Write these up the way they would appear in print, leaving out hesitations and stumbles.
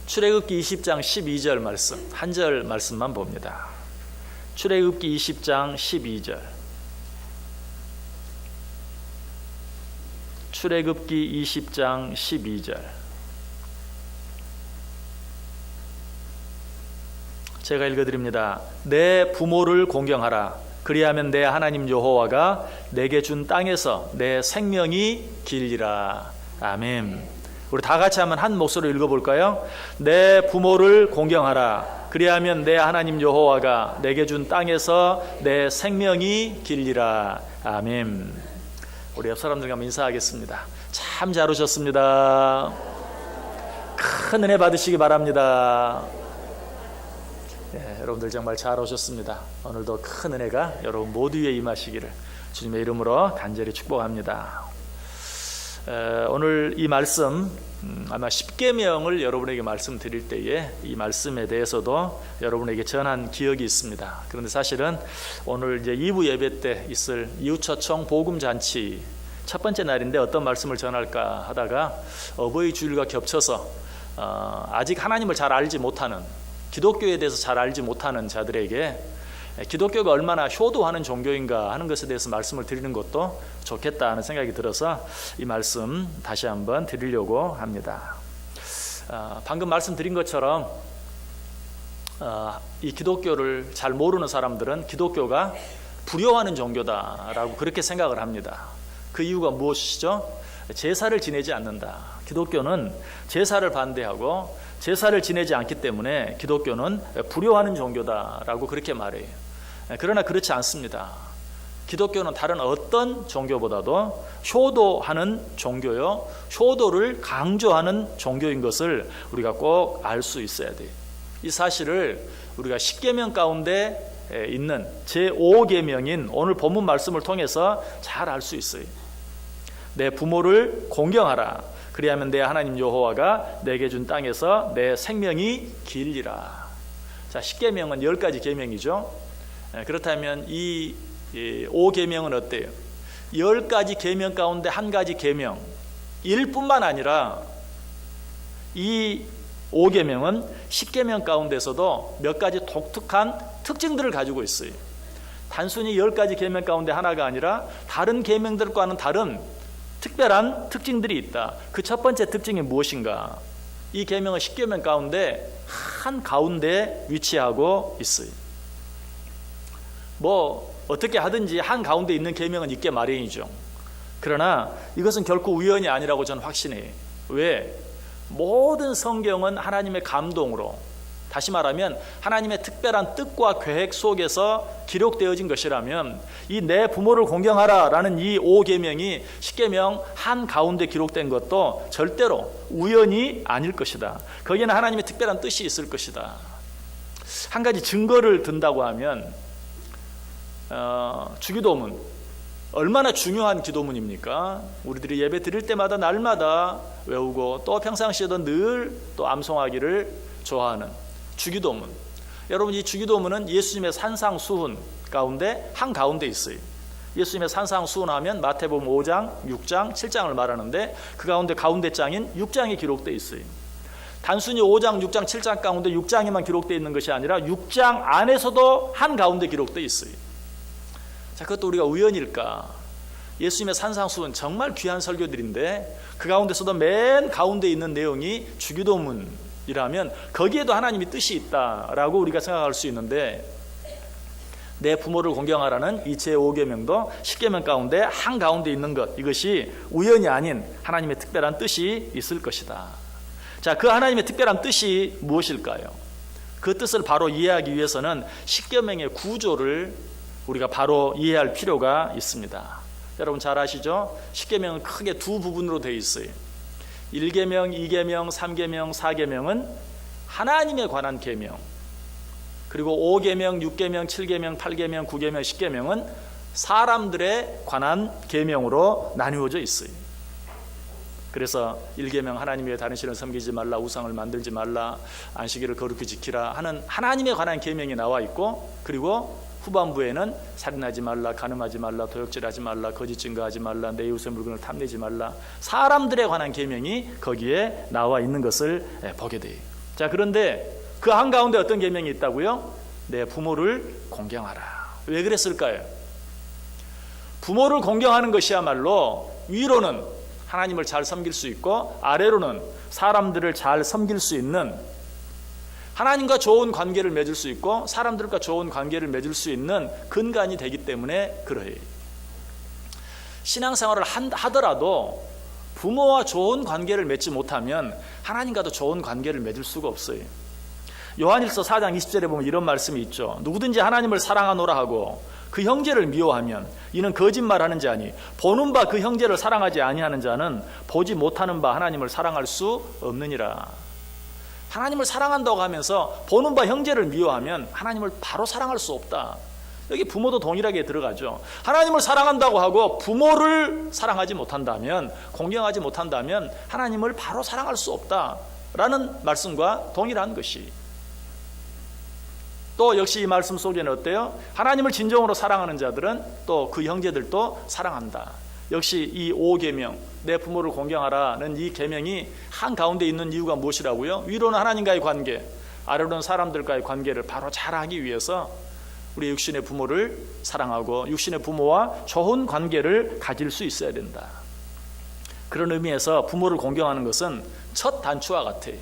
출애굽기 20장 12절 말씀, 한 절 말씀만 봅니다. 출애굽기 20장 12절. 출애굽기 20장 12절. 제가 읽어드립니다. 내 부모를 공경하라. 그리하면 내 하나님 여호와가 내게 준 땅에서 내 생명이 길리라. 아멘. 우리 다 같이 한번 한 목소리로 읽어볼까요? 내 부모를 공경하라. 그리하면 내 하나님 여호와가 내게 준 땅에서 내 생명이 길리라. 아멘. 우리 옆 사람들과 한번 인사하겠습니다. 참 잘 오셨습니다. 큰 은혜 받으시기 바랍니다. 여러분들 정말 잘 오셨습니다. 오늘도 큰 은혜가 여러분 모두에 임하시기를 주님의 이름으로 간절히 축복합니다. 오늘 이 말씀 아마 십계명을 여러분에게 말씀드릴 때에 이 말씀에 대해서도 여러분에게 전한 기억이 있습니다. 그런데 사실은 오늘 이제 2부 예배 때 있을 이웃초청 복음잔치 첫 번째 날인데 어떤 말씀을 전할까 하다가 어버이 주일과 겹쳐서 아직 하나님을 잘 알지 못하는, 기독교에 대해서 잘 알지 못하는 자들에게 기독교가 얼마나 효도하는 종교인가 하는 것에 대해서 말씀을 드리는 것도 좋겠다 하는 생각이 들어서 이 말씀 다시 한번 드리려고 합니다. 방금 말씀드린 것처럼 이 기독교를 잘 모르는 사람들은 기독교가 불효하는 종교다라고 그렇게 생각을 합니다. 그 이유가 무엇이죠? 제사를 지내지 않는다. 기독교는 제사를 반대하고 제사를 지내지 않기 때문에 기독교는 불효하는 종교다라고 그렇게 말해요. 그러나 그렇지 않습니다. 기독교는 다른 어떤 종교보다도 효도하는 종교요, 효도를 강조하는 종교인 것을 우리가 꼭 알 수 있어야 돼요. 이 사실을 우리가 십계명 가운데 있는 제5계명인 오늘 본문 말씀을 통해서 잘 알 수 있어요. 내 부모를 공경하라. 그리하면 내 하나님 여호와가 내게 준 땅에서 내 생명이 길리라. 자, 십계명은 10가지 계명이죠. 그렇다면 이 5계명은 어때요? 10가지 계명 가운데 한 가지 계명 일 뿐만 아니라 이 5계명은 10계명 가운데서도 몇 가지 독특한 특징들을 가지고 있어요. 단순히 10가지 계명 가운데 하나가 아니라 다른 계명들과는 다른 특별한 특징들이 있다. 그 첫 번째 특징이 무엇인가? 이 계명은 10계명 가운데 한 가운데 위치하고 있어요. 뭐 어떻게 하든지 한 가운데 있는 계명은 있게 마련이죠. 그러나 이것은 결코 우연이 아니라고 저는 확신해요. 왜? 모든 성경은 하나님의 감동으로, 다시 말하면 하나님의 특별한 뜻과 계획 속에서 기록되어진 것이라면 이 내 부모를 공경하라 라는 이 5계명이 10계명 한 가운데 기록된 것도 절대로 우연이 아닐 것이다. 거기에는 하나님의 특별한 뜻이 있을 것이다. 한 가지 증거를 든다고 하면 주기도문 얼마나 중요한 기도문입니까? 우리들이 예배 드릴 때마다 날마다 외우고 또 평상시에도 늘 또 암송하기를 좋아하는 주기도문. 여러분, 이 주기도문은 예수님의 산상수훈 가운데 한 가운데 있어요. 예수님의 산상수훈하면 마태복음 5장, 6장, 7장을 말하는데 그 가운데 가운데 장인 6장이 기록되어 있어요. 단순히 5장, 6장, 7장 가운데 6장에만 기록되어 있는 것이 아니라 6장 안에서도 한 가운데 기록되어 있어요. 자, 그것도 우리가 우연일까? 예수님의 산상수훈 정말 귀한 설교들인데 그 가운데서도 맨 가운데 있는 내용이 주기도문이라면 거기에도 하나님의 뜻이 있다라고 우리가 생각할 수 있는데, 내 부모를 공경하라는 이 제5계명도 10계명 가운데 한 가운데 있는 것, 이것이 우연이 아닌 하나님의 특별한 뜻이 있을 것이다. 자, 그 하나님의 특별한 뜻이 무엇일까요? 그 뜻을 바로 이해하기 위해서는 10계명의 구조를 우리가 바로 이해할 필요가 있습니다. 여러분 잘 아시죠? 10계명은 크게 두 부분으로 되어 있어요. 1계명, 2계명, 3계명, 4계명은 하나님에 관한 계명, 그리고 5계명, 6계명, 7계명, 8계명, 9계명, 10계명은 사람들에 관한 계명으로 나누어져 있어요. 그래서 1계명 하나님 외에 다른 신을 섬기지 말라, 우상을 만들지 말라, 안식일을 거룩히 지키라 하는 하나님에 관한 계명이 나와 있고, 그리고 후반부에는 살인하지 말라, 간음하지 말라, 도둑질하지 말라, 거짓 증거하지 말라, 내 이웃의 물건을 탐내지 말라, 사람들에 관한 계명이 거기에 나와 있는 것을 보게 돼요. 자, 그런데 그 한가운데 어떤 계명이 있다고요? 내 부모를 공경하라. 왜 그랬을까요? 부모를 공경하는 것이야말로 위로는 하나님을 잘 섬길 수 있고 아래로는 사람들을 잘 섬길 수 있는, 하나님과 좋은 관계를 맺을 수 있고 사람들과 좋은 관계를 맺을 수 있는 근간이 되기 때문에 그러해요. 신앙생활을 하더라도 부모와 좋은 관계를 맺지 못하면 하나님과도 좋은 관계를 맺을 수가 없어요. 요한일서 4장 20절에 보면 이런 말씀이 있죠. 누구든지 하나님을 사랑하노라 하고 그 형제를 미워하면 이는 거짓말하는 자니 보는 바 그 형제를 사랑하지 아니하는 자는 보지 못하는 바 하나님을 사랑할 수 없느니라. 하나님을 사랑한다고 하면서 보는 바 형제를 미워하면 하나님을 바로 사랑할 수 없다. 여기 부모도 동일하게 들어가죠. 하나님을 사랑한다고 하고 부모를 사랑하지 못한다면, 공경하지 못한다면 하나님을 바로 사랑할 수 없다라는 말씀과 동일한 것이. 또 역시 이 말씀 속에는 어때요? 하나님을 진정으로 사랑하는 자들은 또 그 형제들도 사랑한다. 역시 이 5계명, 내 부모를 공경하라는 이 계명이 한가운데 있는 이유가 무엇이라고요? 위로는 하나님과의 관계, 아래로는 사람들과의 관계를 바로 잘하기 위해서 우리 육신의 부모를 사랑하고 육신의 부모와 좋은 관계를 가질 수 있어야 된다. 그런 의미에서 부모를 공경하는 것은 첫 단추와 같아요.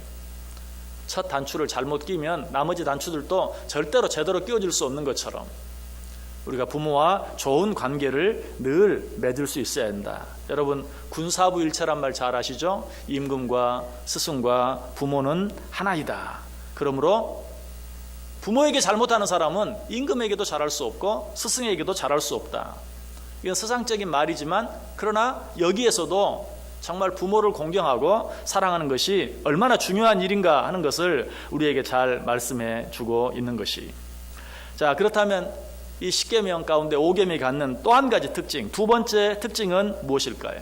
첫 단추를 잘못 끼면 나머지 단추들도 절대로 제대로 끼워질 수 없는 것처럼 우리가 부모와 좋은 관계를 늘 맺을 수 있어야 한다. 여러분, 군사부 일체란 말 잘 아시죠? 임금과 스승과 부모는 하나이다. 그러므로 부모에게 잘못하는 사람은 임금에게도 잘할 수 없고 스승에게도 잘할 수 없다. 이건 세상적인 말이지만 그러나 여기에서도 정말 부모를 공경하고 사랑하는 것이 얼마나 중요한 일인가 하는 것을 우리에게 잘 말씀해 주고 있는 것이. 자, 그렇다면 이 10계명 가운데 5계명이 갖는 또 한 가지 특징, 두 번째 특징은 무엇일까요?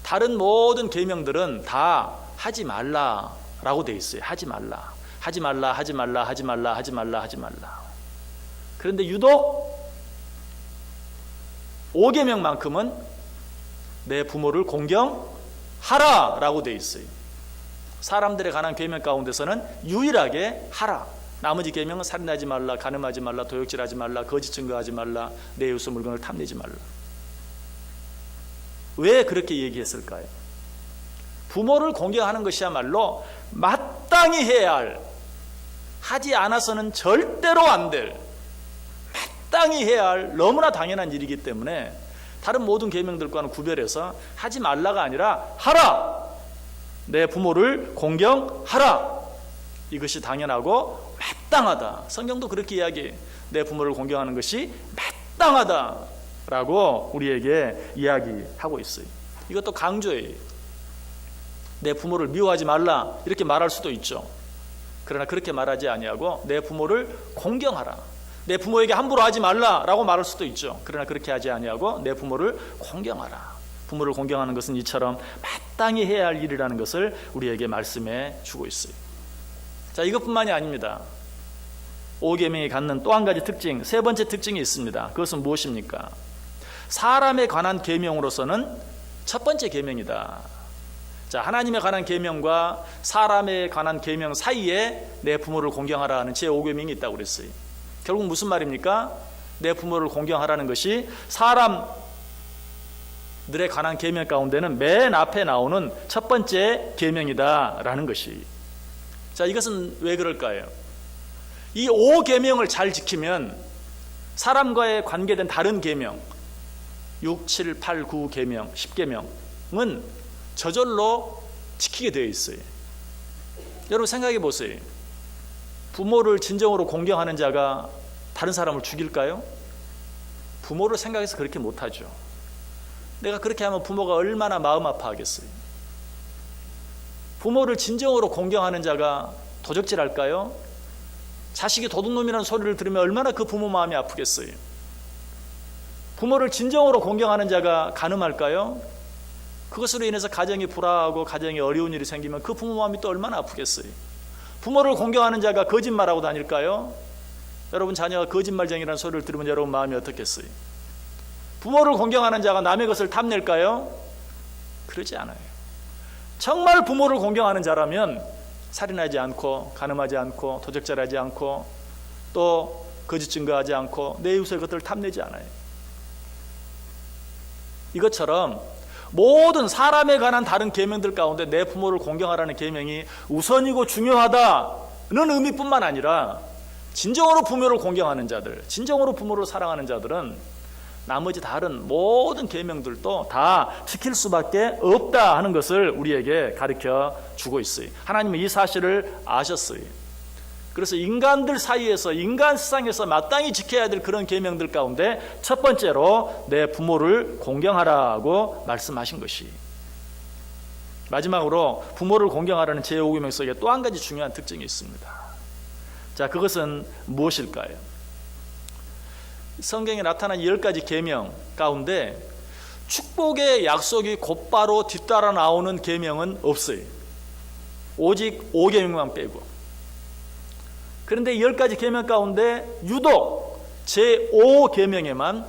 다른 모든 계명들은 다 하지 말라라고 돼 있어요. 하지 말라. 하지 말라, 하지 말라, 하지 말라, 하지 말라, 하지 말라. 그런데 유독 5계명만큼은 내 부모를 공경하라라고 돼 있어요. 사람들에 관한 계명 가운데서는 유일하게 하라. 나머지 계명은 살인하지 말라, 간음하지 말라, 도둑질하지 말라, 거짓 증거하지 말라, 내 이웃의 물건을 탐내지 말라. 왜 그렇게 얘기했을까요? 부모를 공경하는 것이야말로 마땅히 해야 할, 하지 않아서는 절대로 안 될, 마땅히 해야 할 너무나 당연한 일이기 때문에 다른 모든 계명들과는 구별해서 하지 말라가 아니라 하라! 내 부모를 공경하라! 이것이 당연하고 마땅하다. 성경도 그렇게 이야기해. 내 부모를 공경하는 것이 마땅하다라고 우리에게 이야기하고 있어요. 이것도 강조해요. 내 부모를 미워하지 말라 이렇게 말할 수도 있죠. 그러나 그렇게 말하지 아니하고 내 부모를 공경하라. 내 부모에게 함부로 하지 말라라고 말할 수도 있죠. 그러나 그렇게 하지 아니하고 내 부모를 공경하라. 부모를 공경하는 것은 이처럼 마땅히 해야 할 일이라는 것을 우리에게 말씀해 주고 있어요. 자, 이것뿐만이 아닙니다. 5계명이 갖는 또 한 가지 특징, 세 번째 특징이 있습니다. 그것은 무엇입니까? 사람에 관한 계명으로서는 첫 번째 계명이다. 자, 하나님에 관한 계명과 사람에 관한 계명 사이에 내 부모를 공경하라 하는 제5계명이 있다고 그랬어요. 결국 무슨 말입니까? 내 부모를 공경하라는 것이 사람들에 관한 계명 가운데는 맨 앞에 나오는 첫 번째 계명이다라는 것이. 자, 이것은 왜 그럴까요? 이 5계명을 잘 지키면 사람과의 관계된 다른 계명 6, 7, 8, 9 계명, 10계명은 저절로 지키게 되어 있어요. 여러분 생각해 보세요. 부모를 진정으로 공경하는 자가 다른 사람을 죽일까요? 부모를 생각해서 그렇게 못하죠. 내가 그렇게 하면 부모가 얼마나 마음 아파하겠어요. 부모를 진정으로 공경하는 자가 도적질할까요? 자식이 도둑놈이라는 소리를 들으면 얼마나 그 부모 마음이 아프겠어요. 부모를 진정으로 공경하는 자가 간음할까요? 그것으로 인해서 가정이 불화하고 가정에 어려운 일이 생기면 그 부모 마음이 또 얼마나 아프겠어요. 부모를 공경하는 자가 거짓말하고 다닐까요? 여러분 자녀가 거짓말쟁이라는 소리를 들으면 여러분 마음이 어떻겠어요? 부모를 공경하는 자가 남의 것을 탐낼까요? 그러지 않아요. 정말 부모를 공경하는 자라면 살인하지 않고, 간음하지 않고, 도적질하지 않고, 또 거짓 증거하지 않고, 내 이웃의 것들을 탐내지 않아요. 이것처럼 모든 사람에 관한 다른 계명들 가운데 내 부모를 공경하라는 계명이 우선이고 중요하다는 의미뿐만 아니라, 진정으로 부모를 공경하는 자들, 진정으로 부모를 사랑하는 자들은 나머지 다른 모든 계명들도 다 지킬 수밖에 없다 하는 것을 우리에게 가르쳐 주고 있어요. 하나님은 이 사실을 아셨어요. 그래서 인간들 사이에서, 인간 세상에서 마땅히 지켜야 될 그런 계명들 가운데 첫 번째로 내 부모를 공경하라고 말씀하신 것이. 마지막으로 부모를 공경하라는 제5계명 속에 또 한 가지 중요한 특징이 있습니다. 자, 그것은 무엇일까요? 성경에 나타난 10가지 계명 가운데 축복의 약속이 곧바로 뒤따라 나오는 계명은 없어요. 오직 5계명만 빼고. 그런데 10가지 계명 가운데 유독 제5계명에만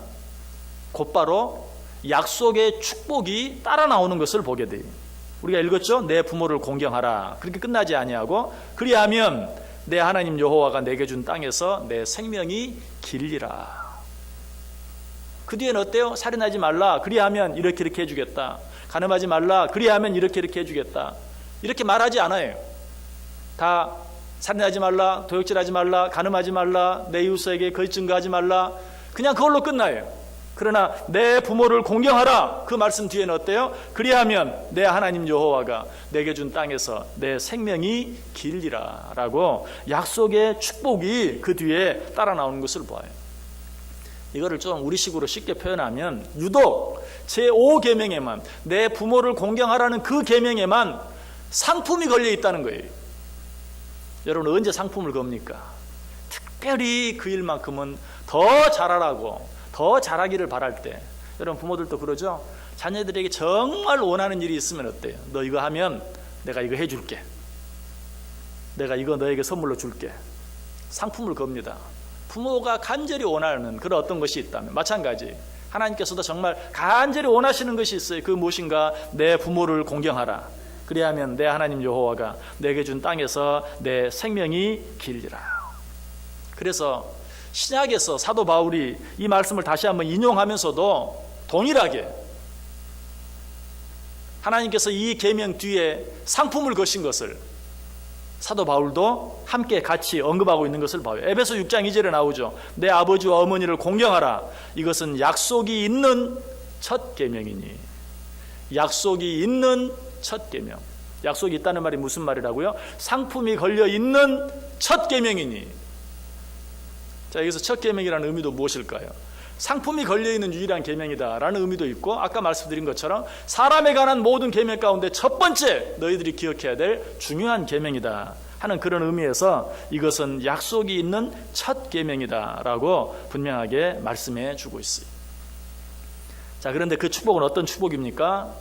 곧바로 약속의 축복이 따라 나오는 것을 보게 돼요. 우리가 읽었죠? 내 부모를 공경하라. 그렇게 끝나지 아니하고, 그리하면 내 하나님 여호와가 내게 준 땅에서 내 생명이 길리라. 그 뒤에는 어때요? 살인하지 말라. 그리하면 이렇게 해주겠다. 간음하지 말라. 그리하면 이렇게 해주겠다. 이렇게 말하지 않아요. 다 살인하지 말라, 도둑질하지 말라, 간음하지 말라, 내 이웃에게 거짓 증거하지 말라. 그냥 그걸로 끝나요. 그러나 내 부모를 공경하라. 그 말씀 뒤에는 어때요? 그리하면 내 하나님 여호와가 내게 준 땅에서 내 생명이 길리라 라고 약속의 축복이 그 뒤에 따라 나오는 것을 보아요. 이거를 좀 우리식으로 쉽게 표현하면 유독 제5계명에만, 내 부모를 공경하라는 그 계명에만 상품이 걸려 있다는 거예요. 여러분, 언제 상품을 겁니까? 특별히 그 일만큼은 더 잘하라고, 더 잘하기를 바랄 때. 여러분, 부모들도 그러죠? 자녀들에게 정말 원하는 일이 있으면 어때요? 너 이거 하면 내가 이거 해줄게, 내가 이거 너에게 선물로 줄게. 상품을 겁니다. 부모가 간절히 원하는 그런 어떤 것이 있다면 마찬가지, 하나님께서도 정말 간절히 원하시는 것이 있어요. 그 무엇인가? 내 부모를 공경하라. 그리하면 내 하나님 여호와가 내게 준 땅에서 내 생명이 길리라. 그래서 신약에서 사도 바울이 이 말씀을 다시 한번 인용하면서도 동일하게 하나님께서 이 계명 뒤에 상품을 거신 것을 사도 바울도 함께 같이 언급하고 있는 것을 봐요. 에베소 6장 2절에 나오죠. 내 아버지와 어머니를 공경하라. 이것은 약속이 있는 첫 계명이니. 약속이 있는 첫 계명. 약속이 있다는 말이 무슨 말이라고요? 상품이 걸려 있는 첫 계명이니. 자, 여기서 첫 계명이라는 의미도 무엇일까요? 상품이 걸려 있는 유일한 계명이다라는 의미도 있고, 아까 말씀드린 것처럼 사람에 관한 모든 계명 가운데 첫 번째 너희들이 기억해야 될 중요한 계명이다 하는 그런 의미에서 이것은 약속이 있는 첫 계명이다라고 분명하게 말씀해 주고 있어요. 자, 그런데 그 축복은 어떤 축복입니까?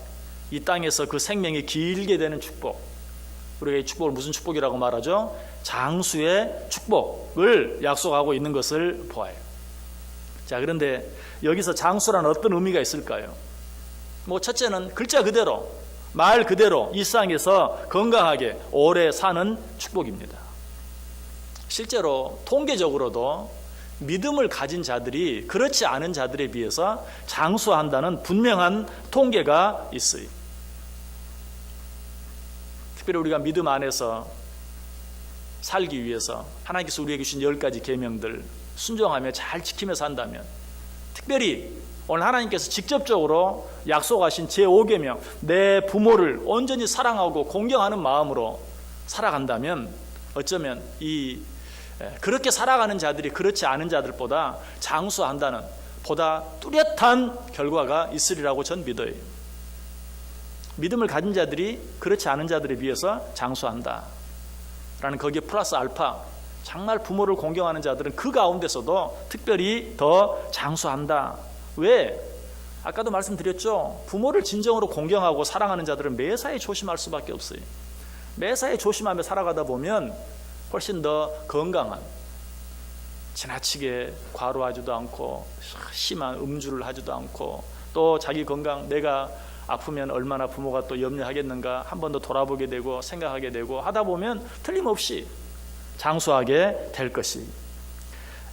이 땅에서 그 생명이 길게 되는 축복. 우리가 이 축복을 무슨 축복이라고 말하죠? 장수의 축복을 약속하고 있는 것을 보아요. 자, 그런데 여기서 장수란 어떤 의미가 있을까요? 첫째는 글자 그대로, 말 그대로 이 세상에서 건강하게 오래 사는 축복입니다. 실제로 통계적으로도 믿음을 가진 자들이 그렇지 않은 자들에 비해서 장수한다는 분명한 통계가 있어요. 특별히 우리가 믿음 안에서 살기 위해서 하나님께서 우리에게 주신 10가지 계명들 순종하며 잘 지키며 산다면, 특별히 오늘 하나님께서 직접적으로 약속하신 제5계명 내 부모를 온전히 사랑하고 공경하는 마음으로 살아간다면 어쩌면 그렇게 살아가는 자들이 그렇지 않은 자들보다 장수한다는 보다 뚜렷한 결과가 있으리라고 전 믿어요. 믿음을 가진 자들이 그렇지 않은 자들에 비해서 장수한다 라는 거기에 플러스 알파, 정말 부모를 공경하는 자들은 그 가운데서도 특별히 더 장수한다. 왜? 아까도 말씀드렸죠. 부모를 진정으로 공경하고 사랑하는 자들은 매사에 조심할 수밖에 없어요. 매사에 조심하며 살아가다 보면 훨씬 더 건강한, 지나치게 과로하지도 않고 심한 음주를 하지도 않고, 또 자기 건강, 내가 아프면 얼마나 부모가 또 염려하겠는가 한 번 더 돌아보게 되고 생각하게 되고 하다 보면 틀림없이 장수하게 될 것이.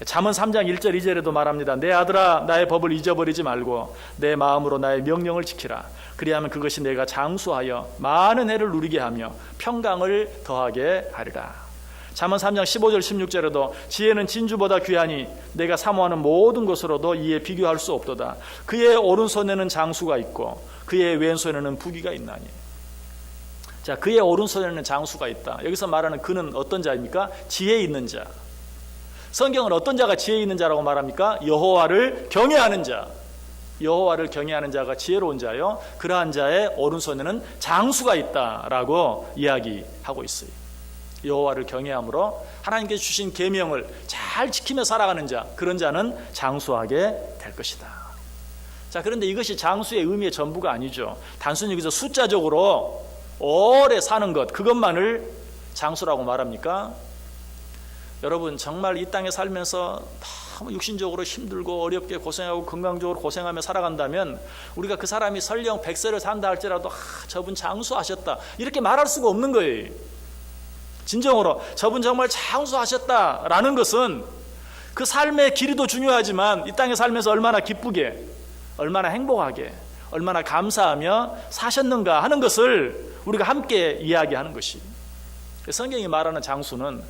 잠언 3장 1절 2절에도 말합니다. 내 아들아 나의 법을 잊어버리지 말고 내 마음으로 나의 명령을 지키라. 그리하면 그것이 내가 장수하여 많은 해를 누리게 하며 평강을 더하게 하리라. 잠언 3장 15절 16절에도 지혜는 진주보다 귀하니 내가 사모하는 모든 것으로도 이에 비교할 수 없도다. 그의 오른손에는 장수가 있고 그의 왼손에는 부귀가 있나니. 자, 그의 오른손에는 장수가 있다. 여기서 말하는 그는 어떤 자입니까? 지혜 있는 자. 성경은 어떤 자가 지혜 있는 자라고 말합니까? 여호와를 경외하는 자. 여호와를 경외하는 자가 지혜로운 자요. 그러한 자의 오른손에는 장수가 있다라고 이야기하고 있어요. 여호와를 경외함으로 하나님께서 주신 계명을 잘 지키며 살아가는 자, 그런 자는 장수하게 될 것이다. 자, 그런데 이것이 장수의 의미의 전부가 아니죠. 단순히 여기서 숫자적으로 오래 사는 것, 그것만을 장수라고 말합니까? 여러분, 정말 이 땅에 살면서 너무 육신적으로 힘들고 어렵게 고생하고 건강적으로 고생하며 살아간다면 우리가 그 사람이 설령 100세를 산다 할지라도 저분 장수하셨다 이렇게 말할 수가 없는 거예요. 진정으로 저분 정말 장수하셨다라는 것은 그 삶의 길이도 중요하지만 이 땅에 살면서 얼마나 기쁘게, 얼마나 행복하게, 얼마나 감사하며 사셨는가 하는 것을 우리가 함께 이야기하는 것이. 성경이 말하는 장수는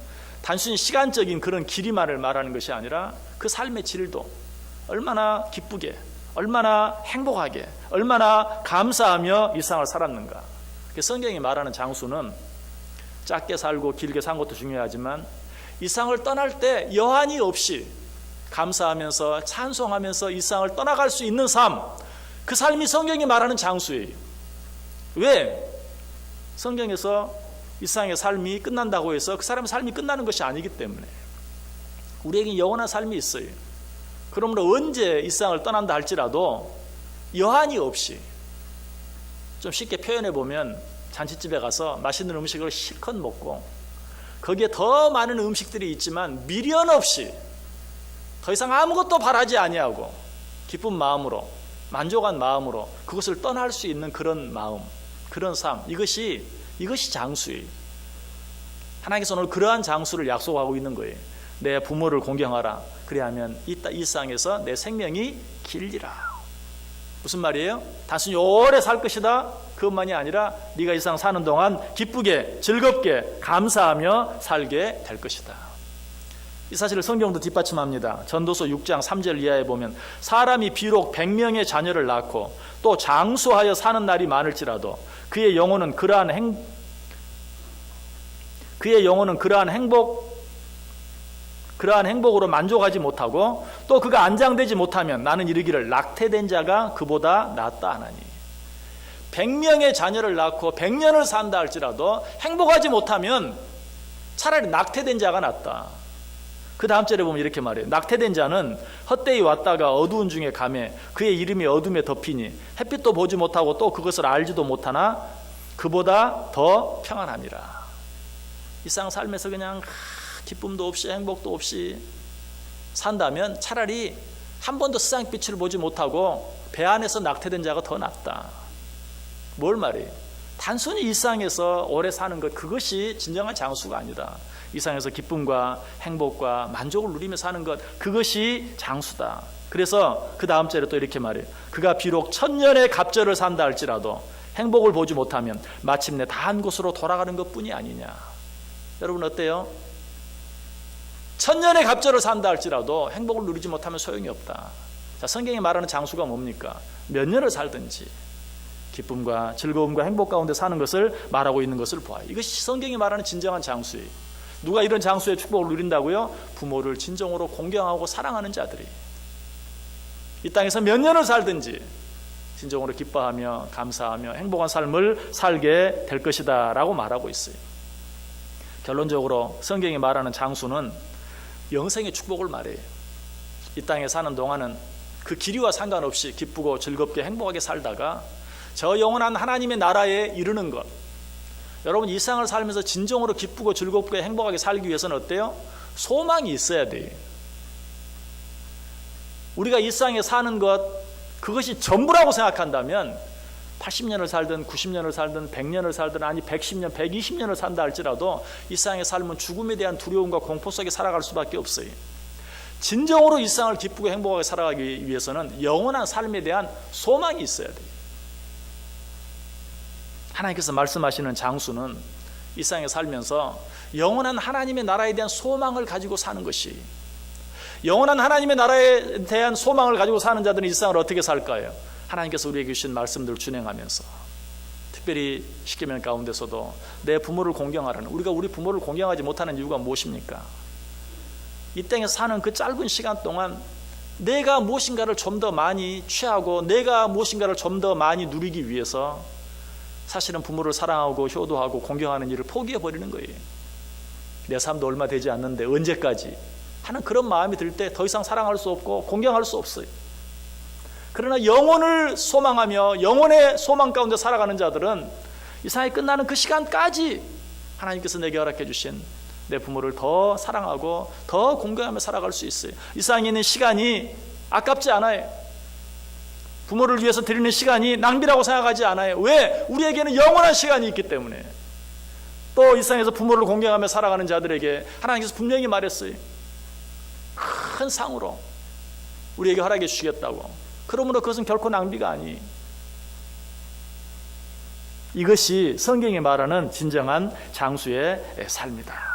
단순히 시간적인 그런 길이만을 말하는 것이 아니라 그 삶의 질도 얼마나 기쁘게, 얼마나 행복하게, 얼마나 감사하며 일상을 살았는가. 성경이 말하는 장수는 짧게 살고 길게 산 것도 중요하지만 이 세상을 떠날 때 여한이 없이 감사하면서 찬송하면서 이 세상을 떠나갈 수 있는 삶, 그 삶이 성경이 말하는 장수예요. 왜? 성경에서 이 세상의 삶이 끝난다고 해서 그 사람의 삶이 끝나는 것이 아니기 때문에 우리에게 영원한 삶이 있어요. 그러므로 언제 이 세상을 떠난다 할지라도 여한이 없이, 좀 쉽게 표현해 보면 잔치집에 가서 맛있는 음식을 실컷 먹고 거기에 더 많은 음식들이 있지만 미련 없이 더 이상 아무것도 바라지 아니하고 기쁜 마음으로, 만족한 마음으로 그것을 떠날 수 있는 그런 마음, 그런 삶, 이것이 장수예요. 하나님께서 오늘 그러한 장수를 약속하고 있는 거예요. 내 부모를 공경하라. 그래야면 이 세상에서 내 생명이 길리라. 무슨 말이에요? 단순히 오래 살 것이다 그것만이 아니라 네가 이 세상 사는 동안 기쁘게, 즐겁게, 감사하며 살게 될 것이다. 이 사실을 성경도 뒷받침합니다. 전도서 6장 3절 이하에 보면 사람이 비록 100명의 자녀를 낳고 또 장수하여 사는 날이 많을지라도 그의 영혼은 그러한 행복으로 만족하지 못하고 또 그가 안장되지 못하면 나는 이르기를 낙태된 자가 그보다 낫다 하나니. 100명의 자녀를 낳고 100년을 산다 할지라도 행복하지 못하면 차라리 낙태된 자가 낫다. 그 다음 절에 보면 이렇게 말해요. 낙태된 자는 헛되이 왔다가 어두운 중에 가매 그의 이름이 어둠에 덮이니 햇빛도 보지 못하고 또 그것을 알지도 못하나 그보다 더 평안함이라. 이 세상 삶에서 그냥 기쁨도 없이 행복도 없이 산다면 차라리 한 번도 세상 빛을 보지 못하고 배 안에서 낙태된 자가 더 낫다. 뭘 말해요? 단순히 이 세상에서 오래 사는 것, 그것이 진정한 장수가 아니다. 이 세상에서 기쁨과 행복과 만족을 누리며 사는 것, 그것이 장수다. 그래서 그 다음 절에 또 이렇게 말해요. 그가 비록 1000년의 갑절을 산다 할지라도 행복을 보지 못하면 마침내 다 한 곳으로 돌아가는 것뿐이 아니냐. 여러분 어때요? 1000년의 갑절을 산다 할지라도 행복을 누리지 못하면 소용이 없다. 자, 성경이 말하는 장수가 뭡니까? 몇 년을 살든지 기쁨과 즐거움과 행복 가운데 사는 것을 말하고 있는 것을 보아요. 이것이 성경이 말하는 진정한 장수예요. 누가 이런 장수의 축복을 누린다고요? 부모를 진정으로 공경하고 사랑하는 자들이 이 땅에서 몇 년을 살든지 진정으로 기뻐하며 감사하며 행복한 삶을 살게 될 것이다 라고 말하고 있어요. 결론적으로 성경이 말하는 장수는 영생의 축복을 말해요. 이 땅에 사는 동안은 그 길이와 상관없이 기쁘고 즐겁게 행복하게 살다가 저 영원한 하나님의 나라에 이르는 것. 여러분 이 세상을 살면서 진정으로 기쁘고 즐겁게 행복하게 살기 위해서는 어때요? 소망이 있어야 돼요. 우리가 이 세상에 사는 것, 그것이 전부라고 생각한다면 80년을 살든 90년을 살든 100년을 살든 아니 110년, 120년을 산다 할지라도 이 세상의 삶은 죽음에 대한 두려움과 공포 속에 살아갈 수밖에 없어요. 진정으로 이 세상을 기쁘고 행복하게 살아가기 위해서는 영원한 삶에 대한 소망이 있어야 돼요. 하나님께서 말씀하시는 장수는 이 세상에 살면서 영원한 하나님의 나라에 대한 소망을 가지고 사는 것이, 영원한 하나님의 나라에 대한 소망을 가지고 사는 자들은 이 세상을 어떻게 살까요? 하나님께서 우리에게 주신 말씀들을 준행하면서, 특별히 십계명 가운데서도 내 부모를 공경하라는, 우리가 우리 부모를 공경하지 못하는 이유가 무엇입니까? 이 땅에 사는 그 짧은 시간 동안 내가 무엇인가를 좀 더 많이 취하고 내가 무엇인가를 좀 더 많이 누리기 위해서 사실은 부모를 사랑하고 효도하고 공경하는 일을 포기해버리는 거예요. 내 삶도 얼마 되지 않는데 언제까지 하는 그런 마음이 들 때 더 이상 사랑할 수 없고 공경할 수 없어요. 그러나 영혼을 소망하며 영혼의 소망 가운데 살아가는 자들은 이 세상이 끝나는 그 시간까지 하나님께서 내게 허락해 주신 내 부모를 더 사랑하고 더 공경하며 살아갈 수 있어요. 이 세상에 있는 시간이 아깝지 않아요. 부모를 위해서 드리는 시간이 낭비라고 생각하지 않아요. 왜? 우리에게는 영원한 시간이 있기 때문에. 또 이 세상에서 부모를 공경하며 살아가는 자들에게 하나님께서 분명히 말했어요. 큰 상으로 우리에게 허락해 주시겠다고. 그러므로 그것은 결코 낭비가 아니에요. 이것이 성경이 말하는 진정한 장수의 삶이다.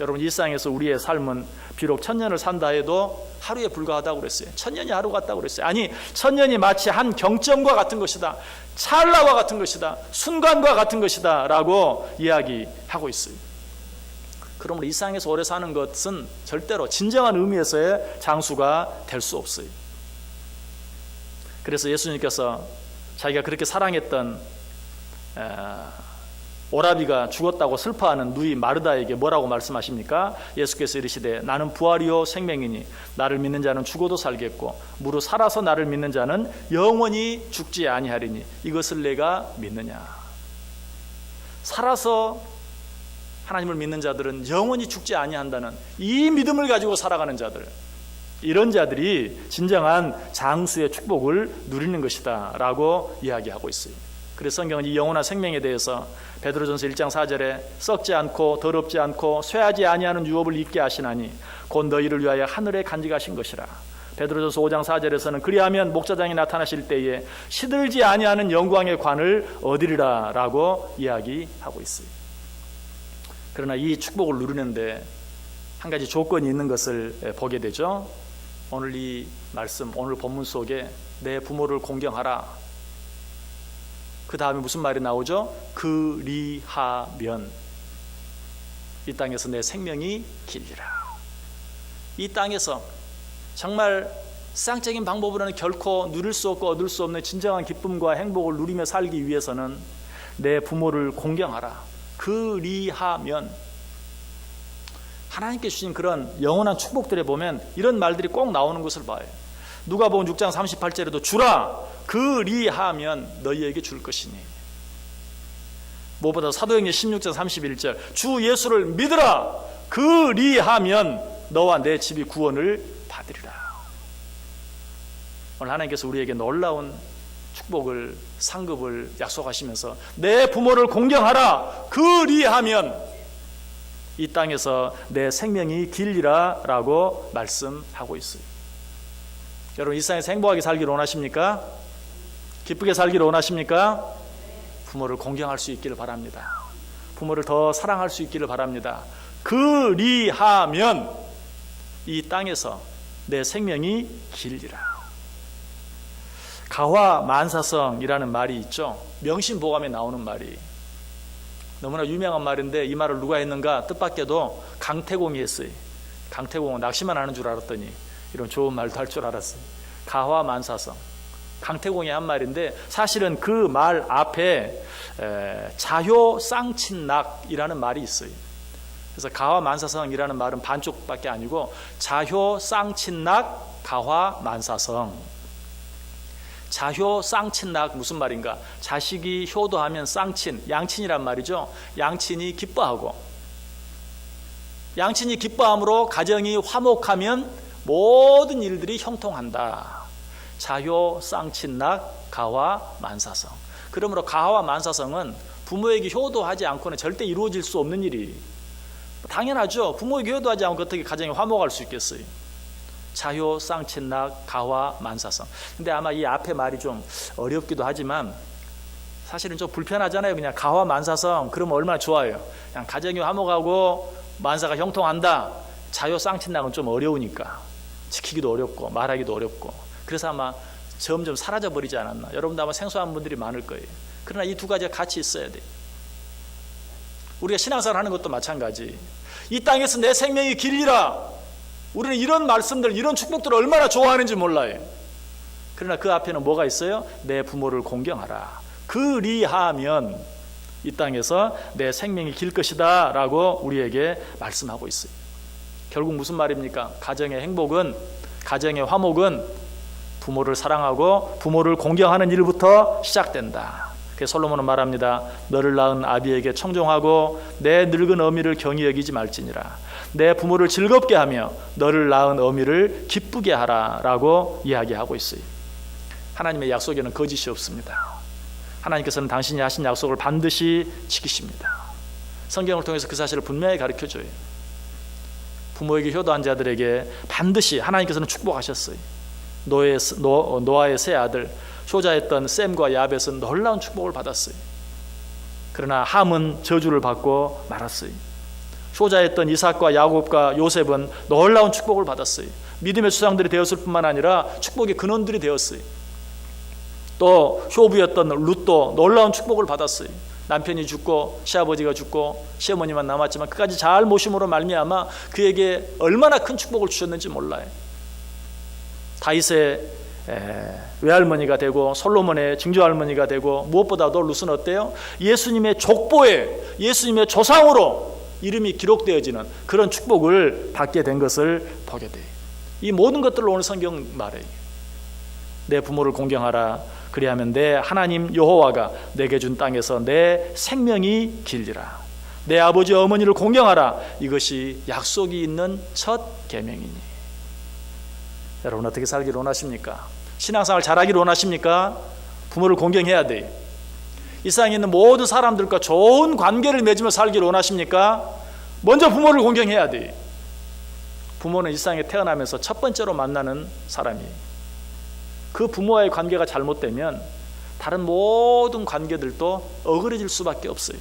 여러분, 이 세상에서 우리의 삶은 비록 1000년을 산다 해도 하루에 불과하다고 그랬어요. 1000년이 하루 같다고 그랬어요. 아니, 1000년이 마치 한 경점과 같은 것이다, 찰나와 같은 것이다, 순간과 같은 것이다 라고 이야기하고 있어요. 그러므로 이 세상에서 오래 사는 것은 절대로 진정한 의미에서의 장수가 될 수 없어요. 그래서 예수님께서 자기가 그렇게 사랑했던 오라비가 죽었다고 슬퍼하는 누이 마르다에게 뭐라고 말씀하십니까? 예수께서 이르시되 나는 부활이요 생명이니 나를 믿는 자는 죽어도 살겠고 무릇 살아서 나를 믿는 자는 영원히 죽지 아니하리니 이것을 내가 믿느냐. 살아서 하나님을 믿는 자들은 영원히 죽지 아니한다는 이 믿음을 가지고 살아가는 자들, 이런 자들이 진정한 장수의 축복을 누리는 것이다 라고 이야기하고 있어요. 그래서 성경은 이 영원한 생명에 대해서 베드로전서 1장 4절에 썩지 않고 더럽지 않고 쇠하지 아니하는 유업을 입게 하시나니 곧 너희를 위하여 하늘에 간직하신 것이라. 베드로전서 5장 4절에서는 그리하면 목자장이 나타나실 때에 시들지 아니하는 영광의 관을 얻으리라 라고 이야기하고 있어요. 그러나 이 축복을 누리는데 한 가지 조건이 있는 것을 보게 되죠. 오늘 이 말씀, 오늘 본문 속에 내 부모를 공경하라, 그 다음에 무슨 말이 나오죠? 그리하면 이 땅에서 내 생명이 길리라. 이 땅에서 정말 세상적인 방법으로는 결코 누릴 수 없고 얻을 수 없는 진정한 기쁨과 행복을 누리며 살기 위해서는 내 부모를 공경하라. 그리하면 하나님께 주신 그런 영원한 축복들에 보면 이런 말들이 꼭 나오는 것을 봐요. 누가복음 6장 38절에도 주라 그리하면 너희에게 줄 것이니, 무엇보다 사도행전 16장 31절 주 예수를 믿으라 그리하면 너와 내 집이 구원을 받으리라. 오늘 하나님께서 우리에게 놀라운 축복을, 상급을 약속하시면서 내 부모를 공경하라 그리하면 이 땅에서 내 생명이 길리라 라고 말씀하고 있어요. 여러분, 이 세상에서 행복하게 살기를 원하십니까? 기쁘게 살기를 원하십니까? 부모를 공경할 수 있기를 바랍니다. 부모를 더 사랑할 수 있기를 바랍니다. 그리하면 이 땅에서 내 생명이 길리라. 가화만사성이라는 말이 있죠. 명심보감에 나오는 말이 너무나 유명한 말인데 이 말을 누가 했는가? 뜻밖에도 강태공이 했어요. 강태공은 낚시만 하는 줄 알았더니 이런 좋은 말도 할 줄 알았어요. 가화만사성, 강태공이 한 말인데 사실은 그 말 앞에 자효쌍친낙이라는 말이 있어요. 그래서 가화만사성이라는 말은 반쪽밖에 아니고 자효쌍친낙 가화만사성. 자효쌍친낙 무슨 말인가? 자식이 효도하면 쌍친, 양친이란 말이죠. 양친이 기뻐하고, 양친이 기뻐함으로 가정이 화목하면 모든 일들이 형통한다. 자효쌍친낙 가화만사성. 그러므로 가화와 만사성은 부모에게 효도하지 않고는 절대 이루어질 수 없는 일이 당연하죠. 부모에게 효도하지 않고 어떻게 가정이 화목할 수 있겠어요. 자효, 쌍친낙, 가화, 만사성. 근데 아마 이 앞에 말이 좀 어렵기도 하지만 사실은 좀 불편하잖아요. 그냥 가화, 만사성 그러면 얼마나 좋아요. 그냥 가정이 화목하고 만사가 형통한다. 자효, 쌍친낙은 좀 어려우니까 지키기도 어렵고 말하기도 어렵고 그래서 아마 점점 사라져 버리지 않았나. 여러분도 아마 생소한 분들이 많을 거예요. 그러나 이 두 가지가 같이 있어야 돼요. 우리가 신앙생활 하는 것도 마찬가지. 이 땅에서 내 생명이 길리라. 우리는 이런 말씀들, 이런 축복들을 얼마나 좋아하는지 몰라요. 그러나 그 앞에는 뭐가 있어요? 내 부모를 공경하라. 그리하면 이 땅에서 내 생명이 길 것이다 라고 우리에게 말씀하고 있어요. 결국 무슨 말입니까? 가정의 행복은, 가정의 화목은 부모를 사랑하고 부모를 공경하는 일부터 시작된다. 그래서 솔로몬은 말합니다. 너를 낳은 아비에게 청종하고 내 늙은 어미를 경히 여기지 말지니라. 내 부모를 즐겁게 하며 너를 낳은 어미를 기쁘게 하라 라고 이야기하고 있어요. 하나님의 약속에는 거짓이 없습니다. 하나님께서는 당신이 하신 약속을 반드시 지키십니다. 성경을 통해서 그 사실을 분명히 가르쳐줘요. 부모에게 효도한 자들에게 반드시 하나님께서는 축복하셨어요. 노아의 세 아들 효자였던 셈과 야벳은 놀라운 축복을 받았어요. 그러나 함은 저주를 받고 말았어요. 효자였던 이삭과 야곱과 요셉은 놀라운 축복을 받았어요. 믿음의 수상들이 되었을 뿐만 아니라 축복의 근원들이 되었어요. 또 효부였던 룻도 놀라운 축복을 받았어요. 남편이 죽고 시아버지가 죽고 시어머니만 남았지만 그까지 잘 모심으로 말미암아 그에게 얼마나 큰 축복을 주셨는지 몰라요. 다윗의 외할머니가 되고 솔로몬의 증조할머니가 되고 무엇보다도 룻은 어때요? 예수님의 족보에 예수님의 조상으로 이름이 기록되어지는 그런 축복을 받게 된 것을 보게 돼요. 이 모든 것들을 오늘 성경 말해요. 내 부모를 공경하라. 그리하면 내 하나님 여호와가 내게 준 땅에서 내 생명이 길리라. 내 아버지 어머니를 공경하라. 이것이 약속이 있는 첫 계명이니. 여러분 어떻게 살기를 원하십니까? 신앙생활 잘하기를 원하십니까? 부모를 공경해야 돼요. 이 세상에 있는 모든 사람들과 좋은 관계를 맺으며 살기를 원하십니까? 먼저 부모를 공경해야 돼요. 부모는 이 세상에 태어나면서 첫 번째로 만나는 사람이에요. 그 부모와의 관계가 잘못되면 다른 모든 관계들도 어그러질 수밖에 없어요.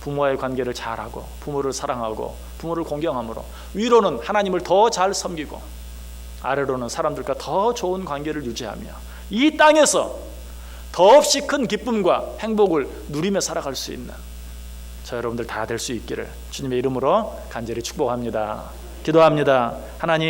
부모와의 관계를 잘하고 부모를 사랑하고 부모를 공경함으로 위로는 하나님을 더 잘 섬기고 아래로는 사람들과 더 좋은 관계를 유지하며 이 땅에서 더없이 큰 기쁨과 행복을 누리며 살아갈 수 있는 저 여러분들 다 될 수 있기를 주님의 이름으로 간절히 축복합니다. 기도합니다. 하나님